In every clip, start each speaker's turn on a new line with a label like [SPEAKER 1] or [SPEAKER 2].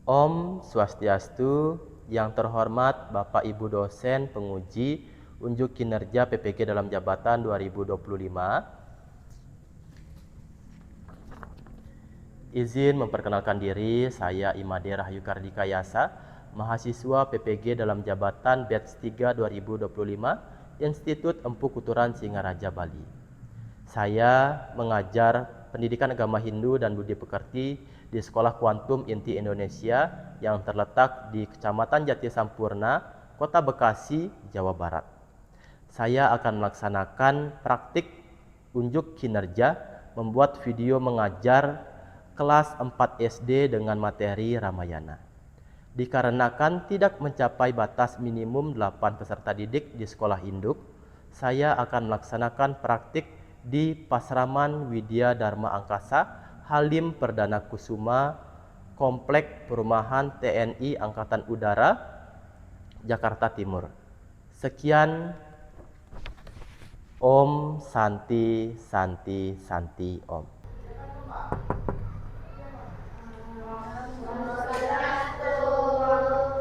[SPEAKER 1] Om Swastiastu, yang terhormat Bapak Ibu dosen penguji unjuk kinerja PPG dalam jabatan 2025. Izin memperkenalkan diri, saya Imade Rahayu Kardika Yasa, mahasiswa PPG dalam jabatan batch 3 2025, Institut Empu Kuturan Singaraja Bali. Saya mengajar pendidikan agama Hindu dan Budi Pekerti di Sekolah Kuantum Inti Indonesia yang terletak di Kecamatan Jati Sampurna, Kota Bekasi, Jawa Barat. Saya akan melaksanakan praktik unjuk kinerja membuat video mengajar kelas 4 SD dengan materi Ramayana. Dikarenakan tidak mencapai batas minimum 8 peserta didik di sekolah induk, saya akan melaksanakan praktik di Pasraman Widya Dharma Angkasa Halim Perdana Kusuma, Komplek Perumahan TNI Angkatan Udara, Jakarta Timur. Sekian. Om Santi Santi Santi Om.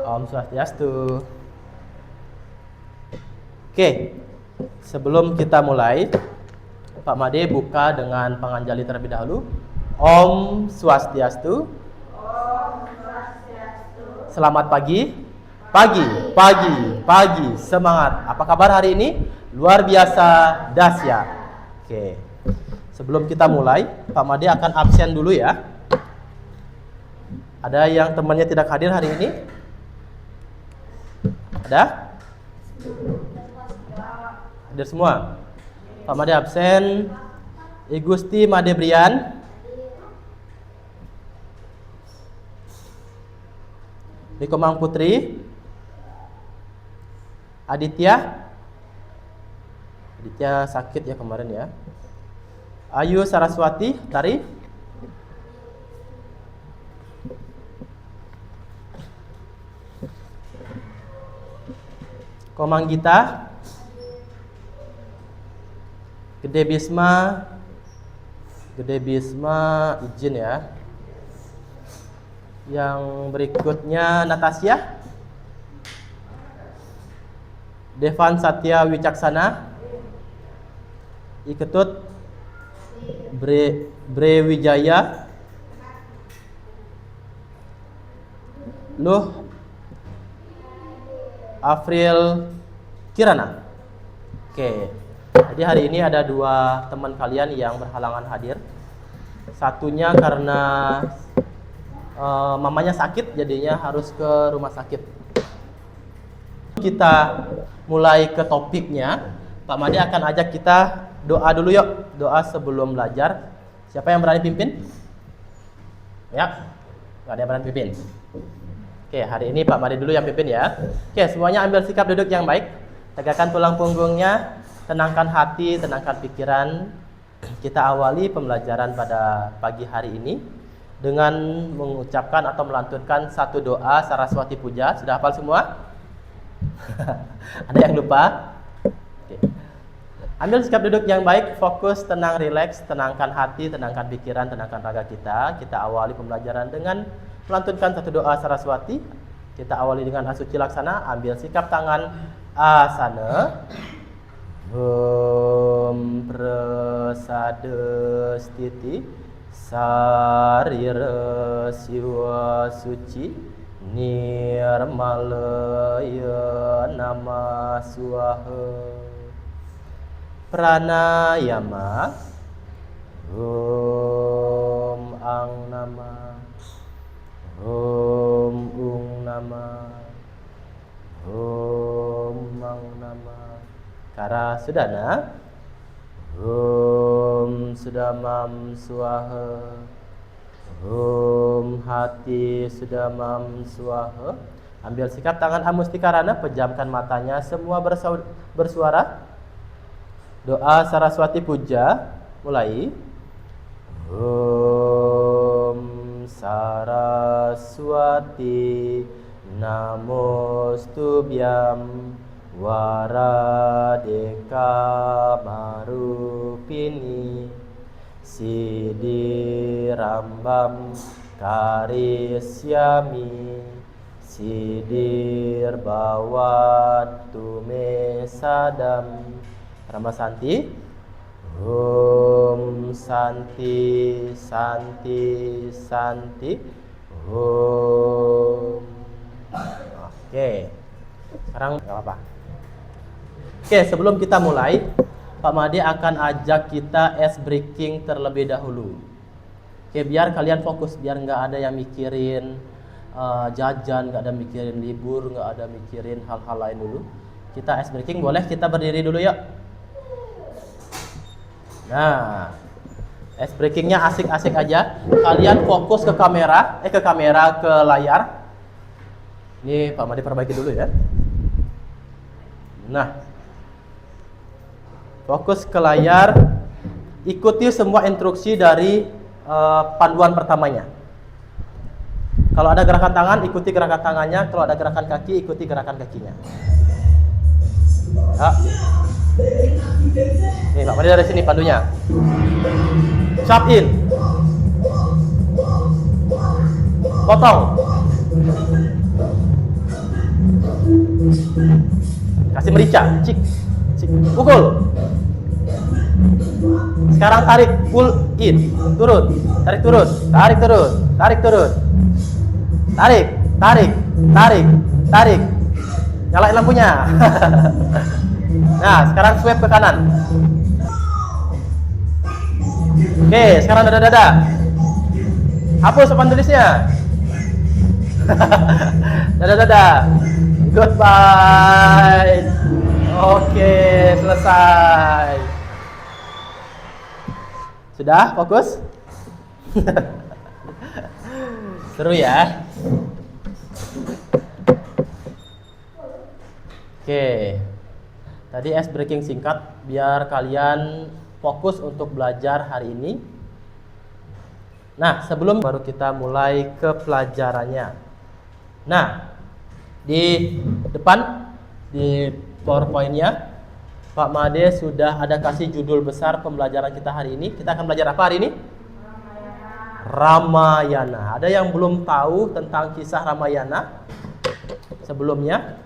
[SPEAKER 1] Om Swastiastu. Oke, sebelum kita mulai, Pak Made buka dengan panganjali terlebih dahulu. Om Swastiastu.
[SPEAKER 2] Om Swastiastu.
[SPEAKER 1] Selamat pagi. Pagi. Semangat. Apa kabar hari ini? Luar biasa dahsyat. Oke. Sebelum kita mulai, Pak Made akan absen dulu ya. Ada yang temannya tidak hadir hari ini? Ada? Hadir semua. Pak Made absen. Igusti Made Brian. Nikomang Putri. Aditya sakit ya kemarin ya. Ayu Saraswati, Tari. Komang Gita. Gede Bisma izin ya. Yang berikutnya Natasya. Devan Satya Wicaksana. Iketut Bre Wijaya. Luh Afril Kirana. Oke. Jadi hari ini ada dua teman kalian yang berhalangan hadir. Satunya karena mamanya sakit, jadinya harus ke rumah sakit. Kita mulai ke topiknya. Pak Made akan ajak kita doa dulu yuk. Doa sebelum belajar. Siapa yang berani pimpin? Ya, nggak ada yang berani pimpin. Oke, hari ini Pak Made dulu yang pimpin ya. Oke, semuanya ambil sikap duduk yang baik. Tegakkan tulang punggungnya. Tenangkan hati, tenangkan pikiran. Kita awali pembelajaran pada pagi hari ini dengan mengucapkan atau melantunkan satu doa Saraswati Puja. Sudah hafal semua? Ada yang lupa? Oke. Ambil sikap duduk yang baik, fokus, tenang, rileks, tenangkan hati, tenangkan pikiran, tenangkan raga kita. Kita awali pembelajaran dengan melantunkan satu doa Saraswati. Kita awali dengan asuci laksana. Ambil sikap tangan asana. Om prasada stiti sarira siwa suci nirmalaya nama swaha. Pranayama. Om ang nama. Om ung nama. Om mang nama. Kara sudana. Om sudamam swaha. Om hati sudamam swaha. Ambil sikap tangan amustikarana, pejamkan matanya, semua bersuara. Doa Saraswati Puja mulai. Om Saraswati Namostubhyam Waradeka Marupini Siddhi Rambam Karisyami Sidir Bawan Tume Sadam. Rama Santi. Om Santi Santi Santi Om. Oke. Sekarang nggak apa-apa. Oke, sebelum kita mulai, Pak Made akan ajak kita ice breaking terlebih dahulu. Oke, biar kalian fokus, biar nggak ada yang mikirin jajan, nggak ada mikirin libur, nggak ada mikirin hal-hal lain dulu. Kita ice breaking, boleh kita berdiri dulu yuk. Nah, ice breakingnya asik-asik aja. Kalian fokus ke kamera, ke layar. Ini Pak Made perbaiki dulu ya. Nah, fokus ke layar. Ikuti semua instruksi dari panduan pertamanya. Kalau ada gerakan tangan, ikuti gerakan tangannya. Kalau ada gerakan kaki, ikuti gerakan kakinya. Ya. Nih, Pak Made dari sini pandunya. Sharp in. Potong. Kasih merica. Cik. Cik. Pukul. Sekarang tarik, pull in. Turun. Tarik turun. Tarik turun. Tarik turun. Tarik. Tarik. Tarik. Tarik. Nyalain lampunya. Nah, sekarang swipe ke kanan. Oke, sekarang dada-dada. Hapus papan tulisnya. Dada-dada. Goodbye. Oke, selesai. Sudah, fokus? Seru ya? Oke. Tadi ice breaking singkat biar kalian fokus untuk belajar hari ini. Nah, sebelum baru kita mulai ke pelajarannya. Nah, di depan di PowerPoint-nya Pak Made sudah ada kasih judul besar pembelajaran kita hari ini. Kita akan belajar apa hari ini? Ramayana. Ada yang belum tahu tentang kisah Ramayana sebelumnya?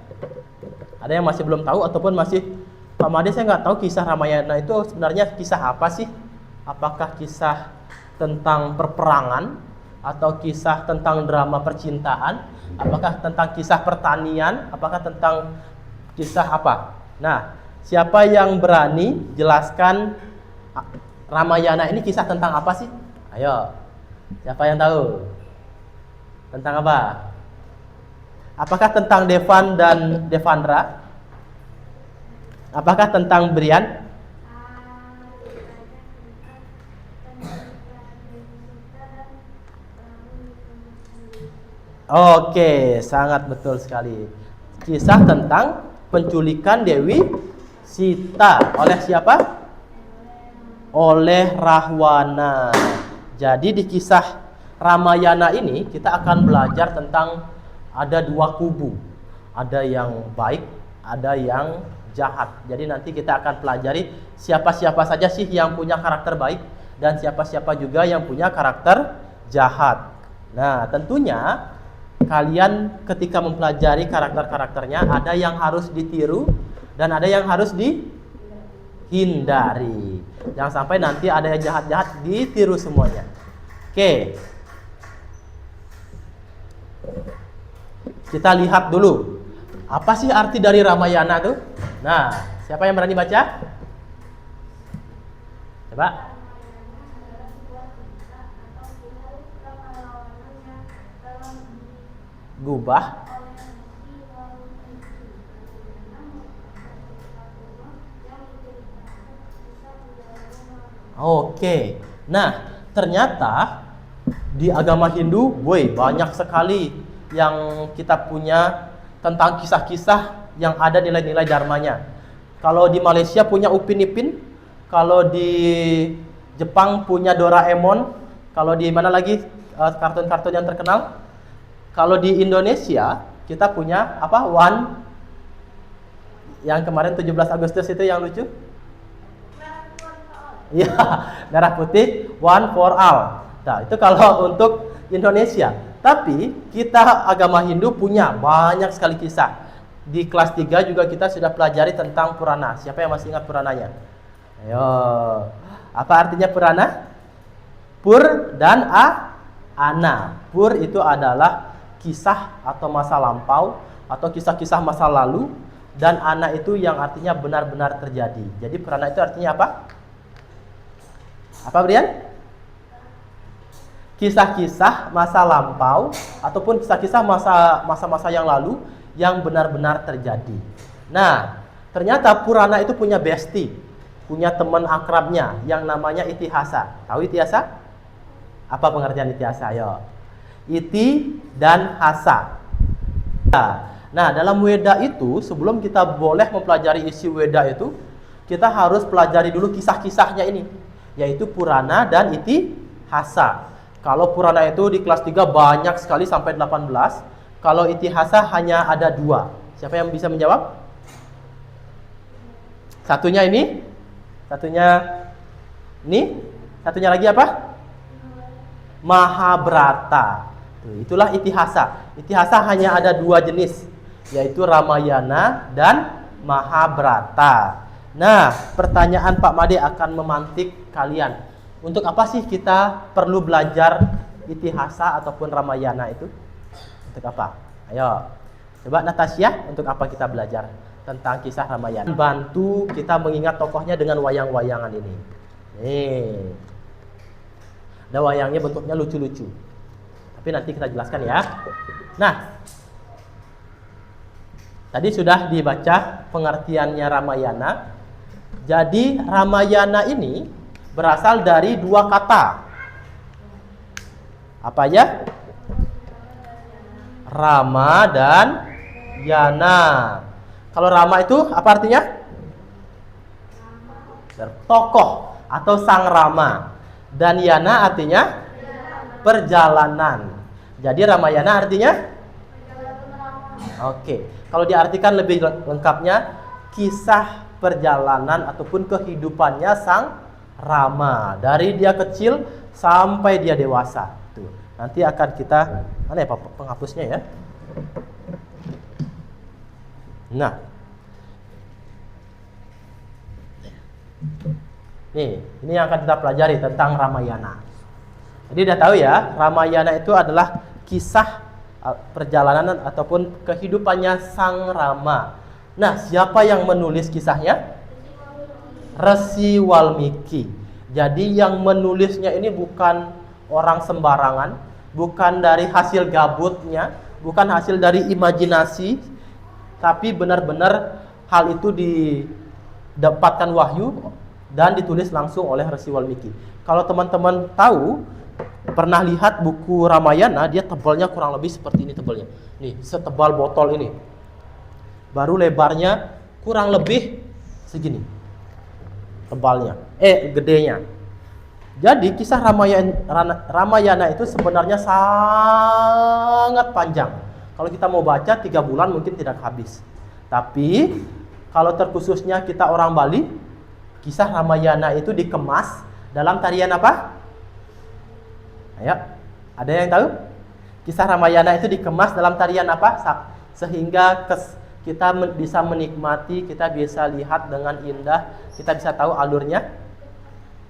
[SPEAKER 1] Ada yang masih belum tahu ataupun masih Pak Made saya nggak tahu kisah Ramayana itu sebenarnya kisah apa sih? Apakah kisah tentang perperangan atau kisah tentang drama percintaan? Apakah tentang kisah pertanian? Apakah tentang kisah apa? Nah, siapa yang berani jelaskan Ramayana ini kisah tentang apa sih? Ayo, siapa yang tahu? Tentang apa? Apakah tentang Devan dan Devandra? Apakah tentang Brian? Oke, sangat betul sekali. Kisah tentang penculikan Dewi Sita oleh siapa? Oleh Rahwana. Jadi di kisah Ramayana ini kita akan belajar tentang ada dua kubu. Ada yang baik, ada yang jahat. Jadi nanti kita akan pelajari siapa-siapa saja sih yang punya karakter baik dan siapa-siapa juga yang punya karakter jahat. Nah, tentunya kalian ketika mempelajari karakter-karakternya ada yang harus ditiru dan ada yang harus dihindari. Jangan sampai nanti ada yang jahat-jahat ditiru semuanya. Oke. Kita lihat dulu. Apa sih arti dari Ramayana tuh? Nah, siapa yang berani baca? Coba. Gubah. Oke. Nah, ternyata di agama Hindu, banyak sekali yang kita punya tentang kisah-kisah yang ada nilai-nilai dharmanya. Kalau di Malaysia punya Upin Ipin, kalau di Jepang punya Doraemon, kalau di mana lagi kartun-kartun yang terkenal? Kalau di Indonesia kita punya apa? One yang kemarin 17 Agustus itu yang lucu. Ya, merah putih, one for all. Nah, itu kalau untuk Indonesia. Tapi kita agama Hindu punya banyak sekali kisah. Di kelas 3 juga kita sudah pelajari tentang Purana. Siapa yang masih ingat Purananya? Ayo. Apa artinya Purana? Pur dan ana. Pur itu adalah kisah atau masa lampau atau kisah-kisah masa lalu, dan ana itu yang artinya benar-benar terjadi. Jadi Purana itu artinya apa? Apa, Brian? Kisah-kisah masa lampau ataupun kisah-kisah masa-masa yang lalu yang benar-benar terjadi. Nah, ternyata Purana itu punya bestie, punya teman akrabnya yang namanya Itihasa. Tahu Itihasa? Apa pengertian Itihasa? Ayo. Iti dan Hasa. Nah, dalam Weda itu, sebelum kita boleh mempelajari isi Weda itu, kita harus pelajari dulu kisah-kisahnya ini, yaitu Purana dan Itihasa. Kalau Purana itu di kelas 3 banyak sekali sampai 18. Kalau Itihasa hanya ada 2. Siapa yang bisa menjawab? Satunya ini, satunya ini, satunya lagi apa? Mahabharata. Itulah Itihasa. Itihasa hanya ada 2 jenis, yaitu Ramayana dan Mahabharata. Nah, pertanyaan Pak Made akan memantik kalian. Untuk apa sih kita perlu belajar Itihasa ataupun Ramayana itu? Untuk apa? Ayo. Coba Natasha, untuk apa kita belajar tentang kisah Ramayana? Bantu kita mengingat tokohnya dengan wayang-wayangan ini. Nih. Ada wayangnya, bentuknya lucu-lucu. Tapi nanti kita jelaskan ya. Nah, tadi sudah dibaca pengertiannya Ramayana. Jadi Ramayana ini berasal dari 2 kata. Apa ya? Rama dan Yana. Kalau Rama itu apa artinya? Tokoh atau sang Rama. Dan Yana artinya perjalanan. Jadi Ramayana artinya? Oke. Kalau diartikan lebih lengkapnya, kisah perjalanan ataupun kehidupannya sang Rama dari dia kecil sampai dia dewasa. Tuh. Nanti akan kita, mana ya penghapusnya ya? Nah, nih, ini yang akan kita pelajari tentang Ramayana. Jadi udah tahu ya, Ramayana itu adalah kisah perjalanan ataupun kehidupannya sang Rama. Nah, siapa yang menulis kisahnya? Resi Walmiki. Jadi yang menulisnya ini bukan orang sembarangan, bukan dari hasil gabutnya, bukan hasil dari imajinasi, tapi benar-benar hal itu didapatkan wahyu dan ditulis langsung oleh Resi Walmiki. Kalau teman-teman tahu, pernah lihat buku Ramayana, dia tebalnya kurang lebih seperti ini tebalnya. Nih, setebal botol ini. Baru lebarnya kurang lebih segini. Tebalnya, gedenya. Jadi kisah Ramayana itu sebenarnya sangat panjang. Kalau kita mau baca 3 bulan mungkin tidak habis. Tapi kalau terkhususnya kita orang Bali, kisah Ramayana itu dikemas dalam tarian apa? Ayo, ada yang tahu? Kisah Ramayana itu dikemas dalam tarian apa? Sehingga kita bisa menikmati, kita bisa lihat dengan indah, kita bisa tahu alurnya.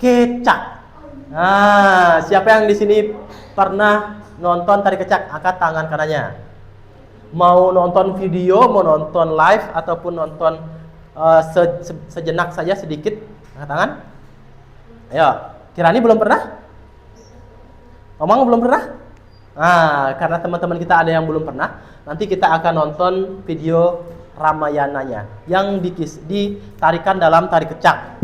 [SPEAKER 1] Kecak. Nah, siapa yang di sini pernah nonton tari kecak? Angkat tangan kanannya. Mau nonton video, mau nonton live ataupun nonton sejenak saja sedikit, angkat tangan. Ayo, Kirani belum pernah? Omang belum pernah? Nah, karena teman-teman kita ada yang belum pernah, nanti kita akan nonton video Ramayananya yang ditarikan dalam tari kecak.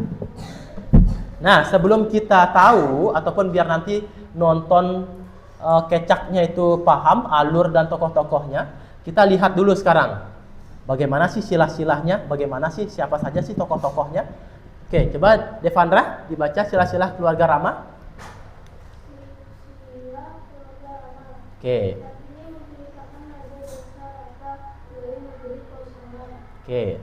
[SPEAKER 1] Nah, sebelum kita tahu ataupun biar nanti nonton kecaknya itu paham alur dan tokoh-tokohnya, kita lihat dulu sekarang bagaimana sih silah-silahnya, bagaimana sih siapa saja sih tokoh-tokohnya. Oke, coba Devandra dibaca silah-silah keluarga Rama. Oke. Oke.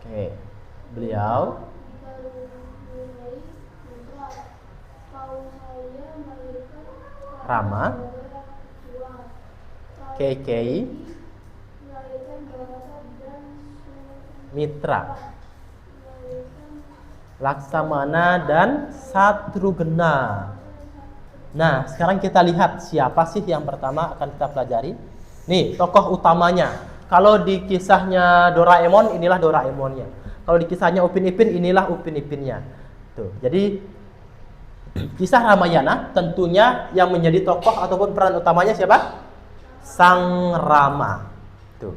[SPEAKER 1] Oke. Beliau Rama KKI Mitra Laksamana dan Satrugna. Nah, sekarang kita lihat siapa sih yang pertama akan kita pelajari. Nih, tokoh utamanya. Kalau di kisahnya Doraemon, inilah Doraemonnya. Kalau di kisahnya Upin Ipin, inilah Upin Ipinnya. Tuh. Jadi kisah Ramayana tentunya yang menjadi tokoh ataupun peran utamanya siapa? Sang Rama. Tuh.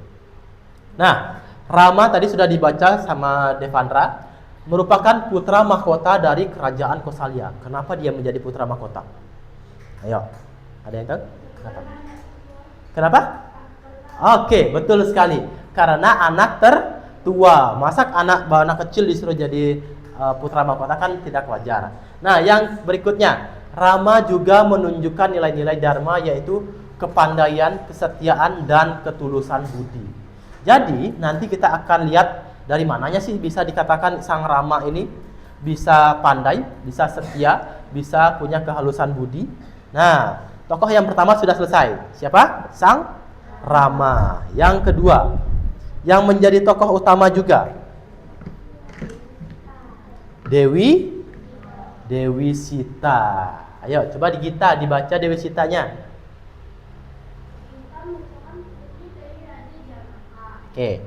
[SPEAKER 1] Nah, Rama tadi sudah dibaca sama Devandra, merupakan putra mahkota dari kerajaan Kosalya. Kenapa dia menjadi putra mahkota? Ayo, ada yang tahu? Kenapa? Kenapa? Oke, betul sekali. Karena anak tertua. Masa anak kecil disuruh jadi putra mahkota kan tidak wajar. Nah, yang berikutnya, Rama juga menunjukkan nilai-nilai dharma, yaitu kepandaian, kesetiaan, dan ketulusan budi. Jadi, nanti kita akan lihat dari mananya sih bisa dikatakan Sang Rama ini bisa pandai, bisa setia, bisa punya kehalusan budi. Nah, tokoh yang pertama sudah selesai. Siapa? Sang Rama. Yang kedua, yang menjadi tokoh utama juga Dewi Sita. Ayo, coba di Gita dibaca Dewi Sitanya. Oke.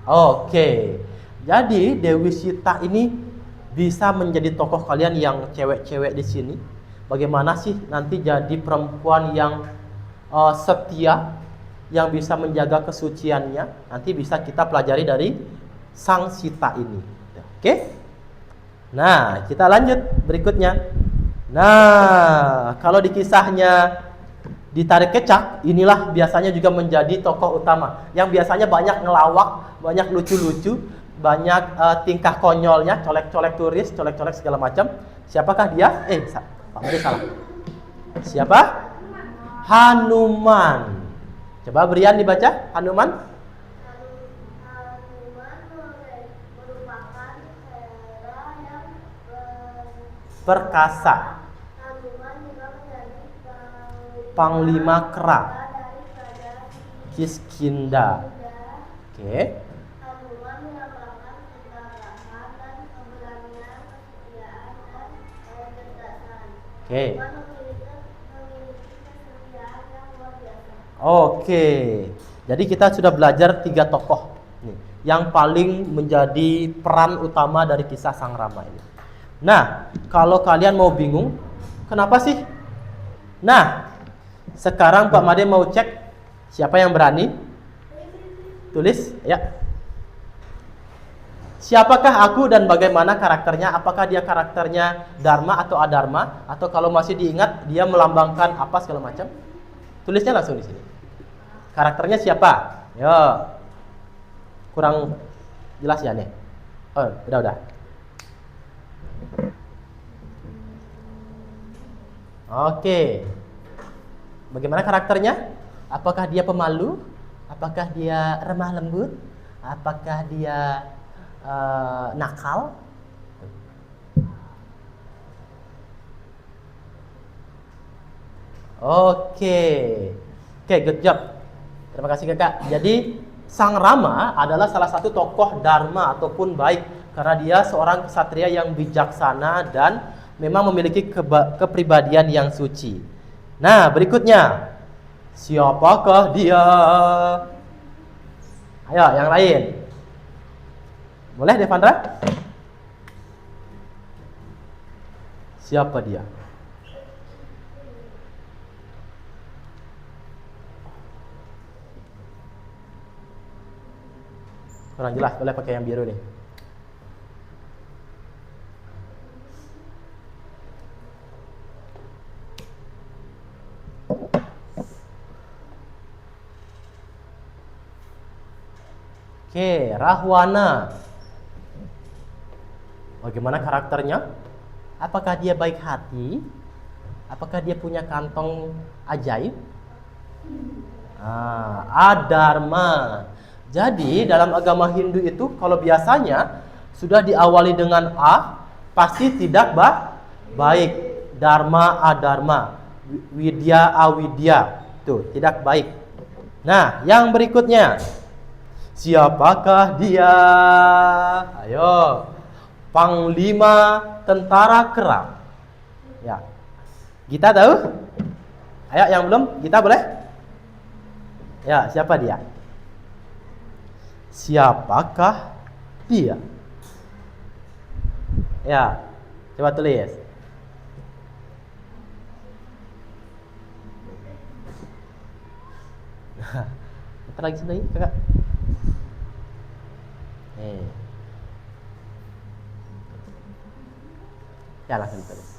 [SPEAKER 1] Oke. Jadi Dewi Sita ini bisa menjadi tokoh kalian yang cewek-cewek di sini. Bagaimana sih nanti jadi perempuan yang setia, yang bisa menjaga kesuciannya? Nanti bisa kita pelajari dari Sang Sita ini. Oke? Nah, kita lanjut berikutnya. Nah, kalau di kisahnya Ditarik Kecak, inilah biasanya juga menjadi tokoh utama yang biasanya banyak ngelawak, banyak lucu-lucu, banyak tingkah konyolnya, colek-colek turis, colek-colek segala macam. Siapakah dia? Pak Made salah. Siapa? Hanuman. Coba Brian dibaca Hanuman. Perkasa. Panglima Kera. Kiskinda. Oke. Oke. Jadi kita sudah belajar 3 tokoh nih, yang paling menjadi peran utama dari kisah Sang Rama ini. Nah, kalau kalian mau bingung, kenapa sih? Nah, sekarang Pak Made mau cek siapa yang berani tulis, ya. Siapakah aku dan bagaimana karakternya? Apakah dia karakternya dharma atau adharma? Atau kalau masih diingat dia melambangkan apa segala macam? Tulisnya langsung di sini. Karakternya siapa? Yo. Kurang jelas ya nih. Oh, udah. Oke. Bagaimana karakternya? Apakah dia pemalu? Apakah dia remah lembut? Apakah dia nakal? Oke, good job. Terima kasih kakak. Jadi Sang Rama adalah salah satu tokoh dharma ataupun baik, karena dia seorang ksatria yang bijaksana dan memang memiliki kepribadian yang suci. Nah, berikutnya, siapakah dia? Ayo, yang lain. Boleh, Devandra? Siapa dia? Kurang jelas, boleh pakai yang biru nih. Oke, Rahwana. Bagaimana karakternya? Apakah dia baik hati? Apakah dia punya kantong ajaib? Adharma. Jadi dalam agama Hindu itu kalau biasanya sudah diawali dengan A, pasti tidak baik. Dharma, adharma. Widya, awidya. Tuh, tidak baik. Nah, yang berikutnya. Siapakah dia? Ayo. Panglima tentara Kera. Ya. Gita tahu? Ayo yang belum, Gita boleh? Ya, siapa dia? Siapakah dia? Ya, coba tulis. Bentar lagi sini, kakak. Ya, langsung tulis.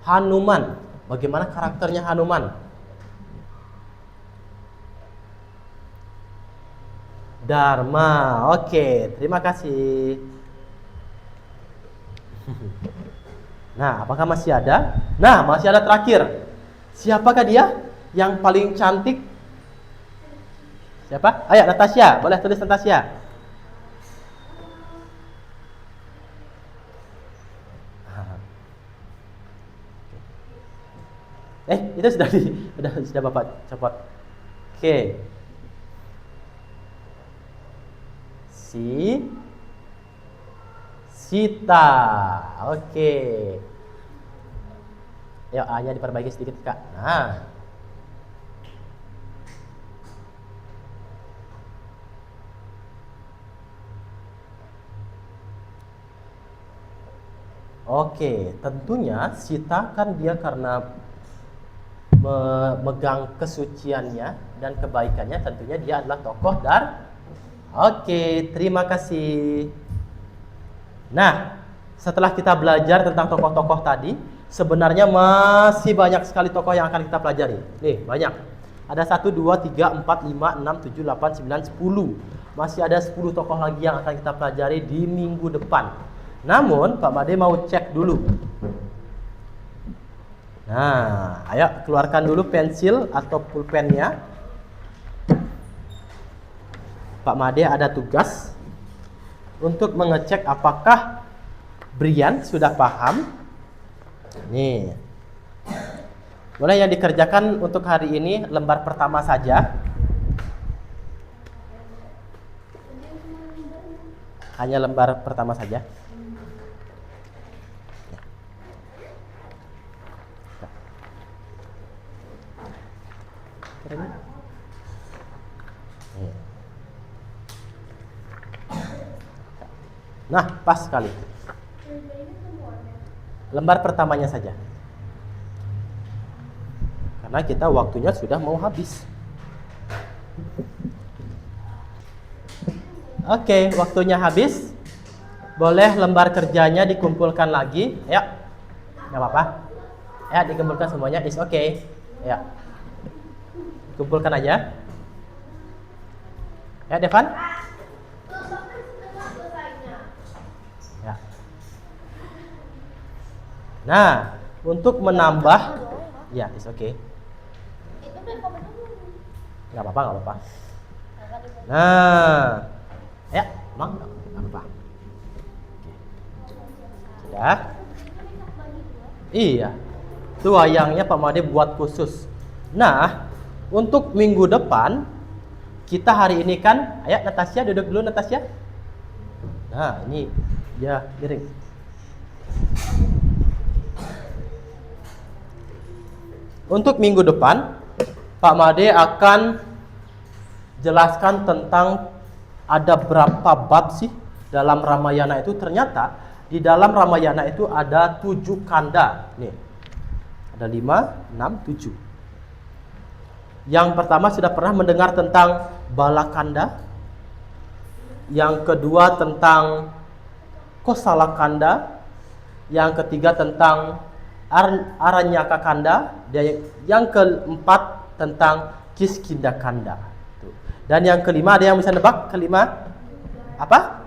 [SPEAKER 1] Hanuman. Bagaimana karakternya Hanuman? Dharma. Oke, terima kasih. Nah, apakah masih ada? Nah, masih ada terakhir. Siapakah dia? Yang paling cantik? Siapa? Ayo, Natasha. Boleh tulis Natasha. Itu sudah Bapak copot. Oke. Sita. Oke. Ya, A-nya diperbaiki sedikit, Kak. Nah. Oke, tentunya Sita kan dia karena memegang kesuciannya dan kebaikannya, tentunya dia adalah tokoh Oke, terima kasih. Nah, setelah kita belajar tentang tokoh-tokoh tadi, sebenarnya masih banyak sekali tokoh yang akan kita pelajari. Nih, banyak. Ada 1, 2, 3, 4, 5, 6, 7, 8, 9, 10. Masih ada 10 tokoh lagi yang akan kita pelajari di minggu depan. Namun, Pak Made mau cek dulu. Nah, ayo keluarkan dulu pensil atau pulpennya. Pak Made ada tugas untuk mengecek apakah Brian sudah paham. Nih. Boleh yang dikerjakan untuk hari ini lembar pertama saja. Hanya lembar pertama saja. Nah, pas sekali. Lembar pertamanya saja. Karena kita waktunya sudah mau habis. Oke, waktunya habis. Boleh lembar kerjanya dikumpulkan lagi. Ya, nggak apa-apa. Ya, dikumpulkan semuanya. Is okay. Ya, kumpulkan aja. Ya, Devan. Ya. Nah, untuk menambah, ya, is okay. Nggak apa-apa, nggak apa-apa. Nah, ya, emang nggak apa-apa. Ya, iya. Itu wayangnya Pak Made buat khusus. Nah, untuk minggu depan kita hari ini kan, ayo Natasha duduk dulu Natasha. Nah, ini ya miring. Untuk minggu depan Pak Made akan jelaskan tentang ada berapa bab sih dalam Ramayana itu. Ternyata di dalam Ramayana itu ada 7 kanda. Nih, ada 5, 6, 7. Yang pertama sudah pernah mendengar tentang Balakanda. Yang kedua tentang Kosalakanda. Yang ketiga tentang Aranyaka Kanda. Dan yang keempat tentang Kiskindakanda. Tuh. Dan yang kelima, ada yang bisa nebak? Kelima apa?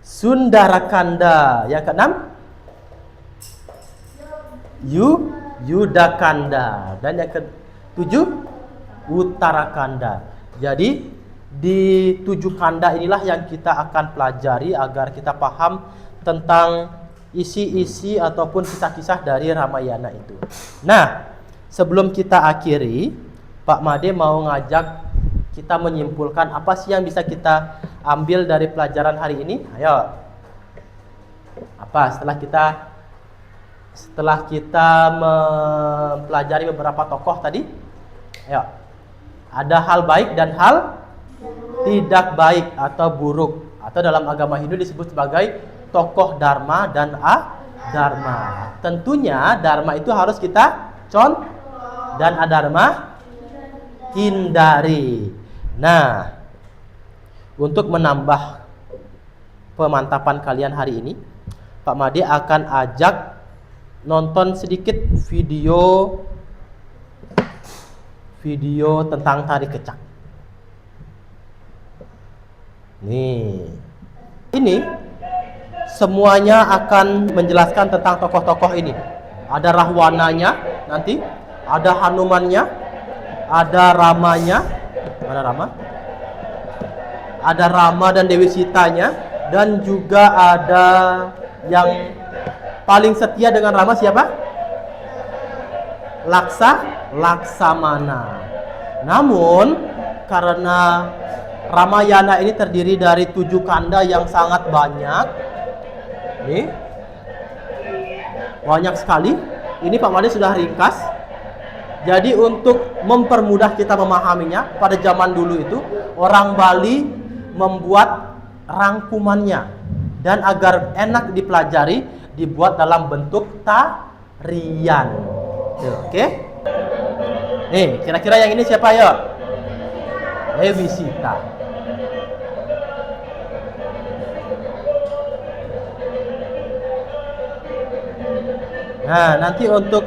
[SPEAKER 1] Sundarakanda. Yang keenam Yudakanda. Dan yang ketujuh Uttarakanda. Jadi di 7 kanda inilah yang kita akan pelajari agar kita paham tentang isi-isi ataupun kisah-kisah dari Ramayana itu. Nah, sebelum kita akhiri, Pak Made mau ngajak kita menyimpulkan apa sih yang bisa kita ambil dari pelajaran hari ini. Ayo. Apa setelah kita mempelajari beberapa tokoh tadi? Ayo. Ada hal baik dan hal tidak baik atau buruk, atau dalam agama Hindu disebut sebagai tokoh dharma dan adharma. Tentunya dharma itu harus kita contoh dan adharma hindari. Nah, untuk menambah pemantapan kalian hari ini, Pak Made akan ajak nonton sedikit video tentang tari kecak. Nih, ini semuanya akan menjelaskan tentang tokoh-tokoh ini. Ada Rahwananya nanti, ada Hanumannya, ada Ramanya, mana Rama? Ada Rama dan Dewi Sitanya, dan juga ada yang paling setia dengan Rama siapa? Laksamana. Namun karena Ramayana ini terdiri dari 7 kanda yang sangat banyak, nih, banyak sekali. Ini Pak Made sudah ringkas. Jadi untuk mempermudah kita memahaminya, pada zaman dulu itu orang Bali membuat rangkumannya, dan agar enak dipelajari dibuat dalam bentuk tarian. Oke? Nih, kira-kira yang ini siapa ya? Dewi Sita. Nah, nanti untuk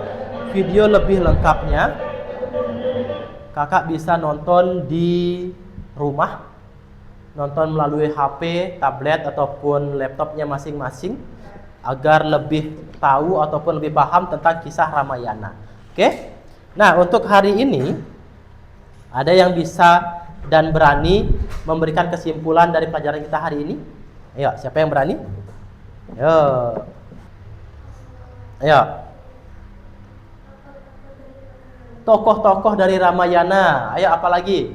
[SPEAKER 1] video lebih lengkapnya kakak bisa nonton di rumah, nonton melalui HP, tablet ataupun laptopnya masing-masing agar lebih tahu ataupun lebih paham tentang kisah Ramayana. Oke? Nah, untuk hari ini ada yang bisa dan berani memberikan kesimpulan dari pelajaran kita hari ini? Ayo, siapa yang berani? Ayo. Ayo. Tokoh-tokoh dari Ramayana. Ayo, apa lagi?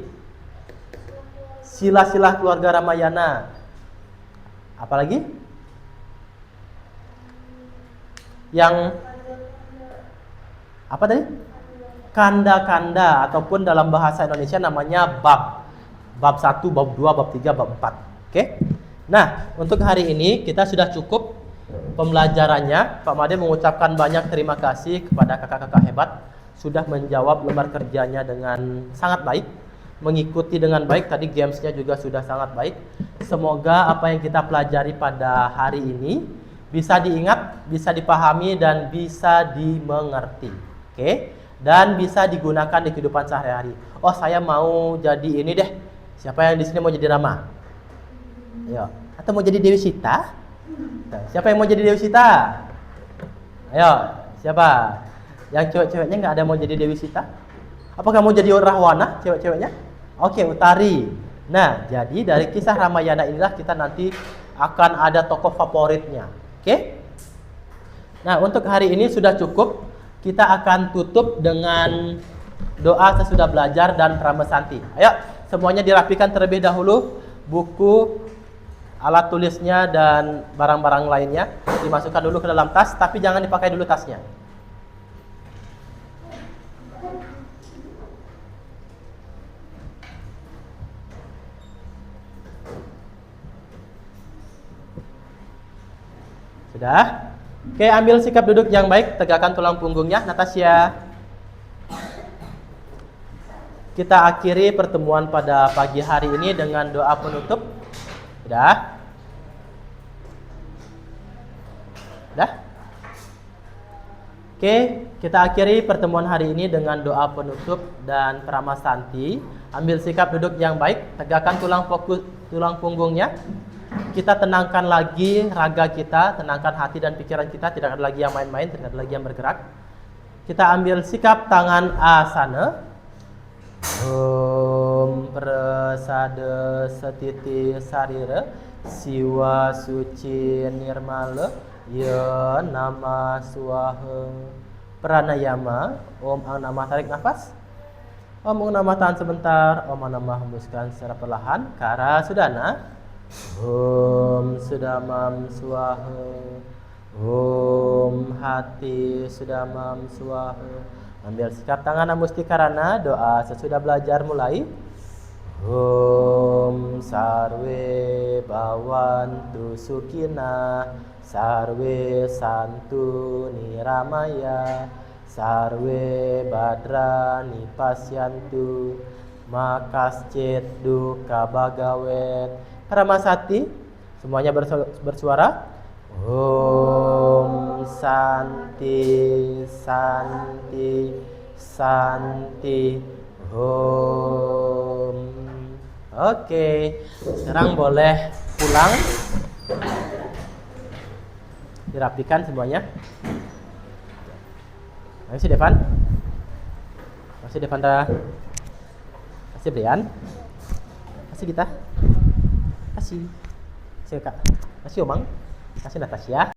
[SPEAKER 1] Sila-sila keluarga Ramayana. Apa lagi? Yang apa tadi? Kanda-kanda, ataupun dalam bahasa Indonesia namanya bab. Bab 1, bab 2, bab 3, bab 4. Oke? Nah, untuk hari ini kita sudah cukup pembelajarannya. Pak Made mengucapkan banyak terima kasih kepada kakak-kakak hebat sudah menjawab lembar kerjanya dengan sangat baik, mengikuti dengan baik. Tadi gamesnya juga sudah sangat baik. Semoga apa yang kita pelajari pada hari ini bisa diingat, bisa dipahami, dan bisa dimengerti. Oke? Dan bisa digunakan di kehidupan sehari-hari. Oh, saya mau jadi ini deh. Siapa yang di sini mau jadi Rama? Ayo. Atau mau jadi Dewi Sita? Siapa yang mau jadi Dewi Sita? Ayo, siapa? Yang cewek-ceweknya nggak ada mau jadi Dewi Sita? Apakah mau jadi Rahwana cewek-ceweknya? Oke, Utari. Nah, jadi dari kisah Ramayana inilah kita nanti akan ada tokoh favoritnya. Oke? Nah, untuk hari ini sudah cukup. Kita akan tutup dengan doa sesudah belajar dan pramesanti. Ayo, semuanya dirapikan terlebih dahulu. Buku, alat tulisnya, dan barang-barang lainnya dimasukkan dulu ke dalam tas, tapi jangan dipakai dulu tasnya. Sudah? Oke, ambil sikap duduk yang baik, tegakkan tulang punggungnya, Natasha. Kita akhiri pertemuan pada pagi hari ini dengan doa penutup. Sudah? Sudah? Oke, kita akhiri pertemuan hari ini dengan doa penutup dan Pramasanti. Ambil sikap duduk yang baik, tegakkan tulang punggungnya. Kita tenangkan lagi raga kita, tenangkan hati dan pikiran kita, tidak ada lagi yang main-main, tidak ada lagi yang bergerak. Kita ambil sikap tangan asana. Om prasada setiti sarira siwa suci nirmala ya nama swaha pranayama. Om ang nama, tarik nafas. Om ang nama, tahan sebentar. Om ang nama, hembuskan secara perlahan. Kara sudana. Om sudamam swaha. Om hati sudamam swaha. Ambil sikap tangan Mustikarana, doa sesudah belajar mulai. Om sarwe bawantu sukina, sarwe santu niramaya, sarwe badrani pasyantu, makascit duka bagawet. Pramasati, semuanya bersuara. Om Santi Santi Santi Om. Oke, sekarang boleh pulang. Dirapikan semuanya. Makasih Devan. Makasih Devandra. Makasih Brian. Makasih Gita. Makasih. Makasih Kak. Makasih Omang. Makasih Natasha.